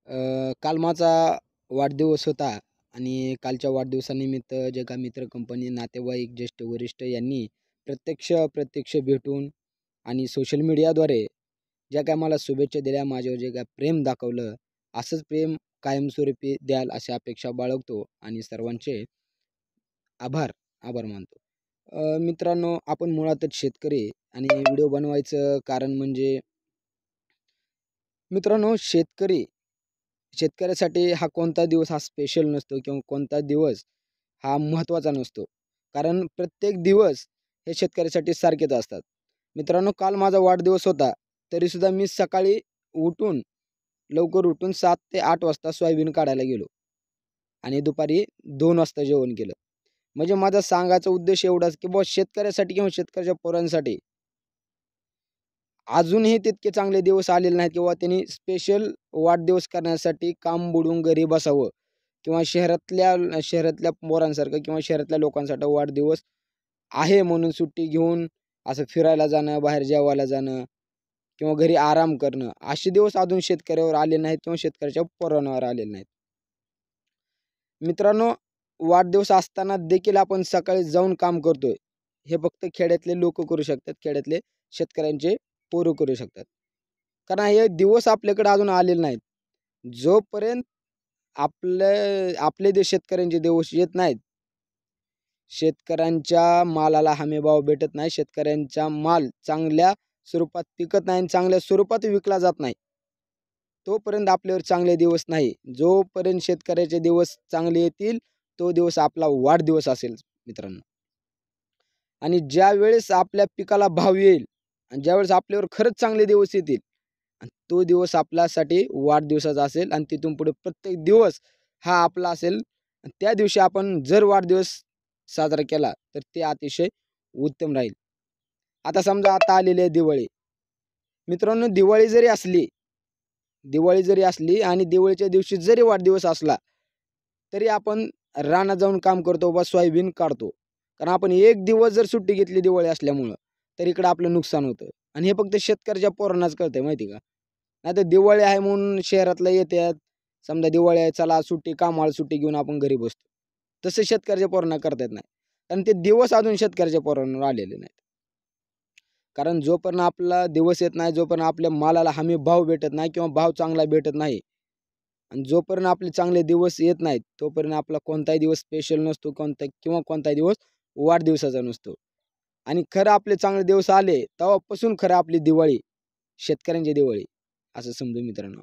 काल माझा वाढदिवस होता आणि कालच्या वाढदिवसानिमित्त जगा मित्र कंपनी, नातेवाईक, ज्येष्ठ वरिष्ठ यांनी प्रत्यक्ष भेटून आणि सोशल मीडियाद्वारे ज्या काही मला शुभेच्छा दिल्या, माझ्यावर जे काही प्रेम दाखवलं, असंच प्रेम कायमस्वरूपी द्याल अशी अपेक्षा बाळगतो आणि सर्वांचे आभार आभार मानतो. मित्रांनो, आपण मुळातच शेतकरी आणि व्हिडिओ बनवायचं कारण म्हणजे मित्रांनो, शेतकऱ्यासाठी हा कोणता दिवस हा स्पेशल नसतो किंवा कोणता दिवस हा महत्त्वाचा नसतो. कारण प्रत्येक दिवस हे शेतकऱ्यासाठी सारखेच असतात. मित्रांनो, काल माझा वाढदिवस होता, तरीसुद्धा मी सकाळी उठून लवकर उठून 7 ते 8 वाजता सोयाबीन काढायला गेलो आणि दुपारी 2 वाजता जेवण केलं. म्हणजे माझा सांगायचा उद्देश एवढाच, की बुवा शेतकऱ्यासाठी किंवा शेतकऱ्याच्या पोरांसाठी अजूनही तितके चांगले दिवस आलेले नाहीत किंवा त्यांनी स्पेशल वाढदिवस करण्यासाठी काम बुडवून घरी बसावं किंवा शहरातल्या पोरांसारखं किंवा शहरातल्या लोकांसाठी वाढदिवस आहे म्हणून सुट्टी घेऊन असं फिरायला जाणं, बाहेर जेवायला जाणं किंवा घरी आराम करणं, असे दिवस अजून शेतकऱ्यावर आले नाहीत किंवा शेतकऱ्याच्या पोरांवर आलेले नाहीत. मित्रांनो, वाढदिवस असताना देखील आपण सकाळी जाऊन काम करतोय. हे फक्त खेड्यातले लोक करू शकतात, खेड्यातले शेतकऱ्यांचे पोरं करू शकतात. कारण हे दिवस आपल्याकडे अजून आलेले नाहीत. जोपर्यंत आपले जे शेतकऱ्यांचे दिवस येत नाहीत, शेतकऱ्यांच्या मालाला हमीभाव भेटत नाही, शेतकऱ्यांचा माल चांगल्या स्वरूपात पिकत नाही आणि चांगल्या स्वरूपात विकला जात नाही, तोपर्यंत आपल्यावर चांगले दिवस नाही. जोपर्यंत शेतकऱ्याचे दिवस चांगले येतील, तो दिवस आपला वाढदिवस असेल मित्रांनो. आणि ज्यावेळेस आपल्या पिकाला भाव येईल आणि ज्यावेळेस आपल्यावर खरंच चांगले दिवस येतील आणि तो दिवस आपल्यासाठी वाढदिवसाचा असेल आणि तिथून पुढे प्रत्येक दिवस हा आपला असेल. त्या दिवशी आपण जर वाढदिवस साजरा केला तर ते अतिशय उत्तम राहील. आता समजा आता आलेली आहे दिवाळी. मित्रांनो, दिवाळी जरी असली आणि दिवाळीच्या दिवशी जरी वाढदिवस असला, तरी आपण रानात जाऊन काम करतो बा सोयाबीन काढतो. कारण आपण एक दिवस जर सुट्टी घेतली दिवाळी असल्यामुळं, तर इकडं आपलं नुकसान होतं. आणि हे फक्त शेतकऱ्याच्या पोरांनाच कळतंय माहिती का? नाहीतर दिवाळी आहे म्हणून शहरातला येतात. समजा दिवाळी आहे, चला सुट्टी, कामाला सुट्टी घेऊन आपण घरी बसतो. तसं शेतकऱ्याच्या पोरांना करता येत नाही. कारण ते दिवस अजून शेतकऱ्याच्या पोरांवर आलेले नाहीत. कारण जोपर्यंत आपला दिवस येत नाही, जोपर्यंत आपल्या मालाला हमी भाव भेटत नाही किंवा भाव चांगला भेटत नाही आणि जोपर्यंत आपले चांगले दिवस येत नाहीत, तोपर्यंत आपला कोणताही दिवस स्पेशल नसतो, कोणताही दिवस वाढदिवसाचा नसतो. आणि खरं आपले चांगले दिवस आले, तेव्हापासून खरं आपली दिवाळी, शेतकऱ्यांची दिवाळी असं समजू मित्रांनो.